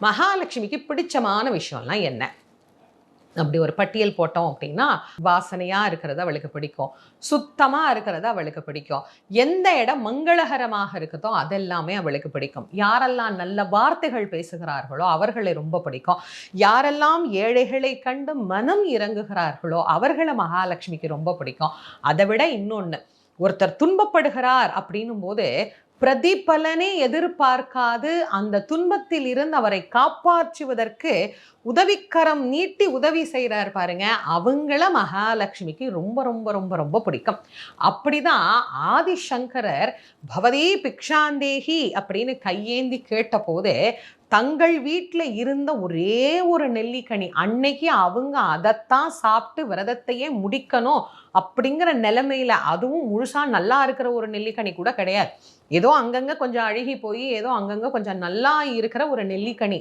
மகாலட்சுமிக்கு பிடிச்சமான விஷயம்லாம் என்ன? அப்படி ஒரு பட்டியல் போட்டோம் அப்படின்னா, வாசனையா இருக்கிறது அவளுக்கு பிடிக்கும். சுத்தமா இருக்கிறது அவளுக்கு பிடிக்கும். எந்த இடம் மங்களகரமாக இருக்குதோ அதெல்லாமே அவளுக்கு பிடிக்கும். யாரெல்லாம் நல்ல வார்த்தைகள் பேசுகிறார்களோ அவர்களை ரொம்ப பிடிக்கும். யாரெல்லாம் ஏழைகளை கண்டு மனம் இறங்குகிறார்களோ அவர்கள மகாலட்சுமிக்கு ரொம்ப பிடிக்கும். அதை விட இன்னொன்னு, ஒருத்தர் துன்பப்படுகிறார் அப்படின்னும் போது பிரதிபலனை எதிர்பார்க்காது அந்த துன்பத்தில் இருந்து அவரை காப்பாற்றுவதற்கு உதவிக்கரம் நீட்டி உதவி செய்கிறார் பாருங்க, அவங்கள மகாலட்சுமிக்கு ரொம்ப ரொம்ப ரொம்ப ரொம்ப பிடிக்கும். அப்படிதான் ஆதிசங்கரர் பவதி பிக்ஷாந்தேகி அப்படின்னு கையேந்தி கேட்டபோது தங்கள் வீட்டில் இருந்த ஒரே ஒரு நெல்லிக்கனி, அன்னைக்கு அவங்க அதைத்தான் சாப்பிட்டு விரதத்தையே முடிக்கணும் அப்படிங்கிற நிலைமையில, அதுவும் முழுசா நல்லா இருக்கிற ஒரு நெல்லிக்கனி கூட கிடையாது, ஏதோ அங்கங்க கொஞ்சம் அழுகி போய் ஏதோ அங்கங்க கொஞ்சம் நல்லா இருக்கிற ஒரு நெல்லிக்கனி,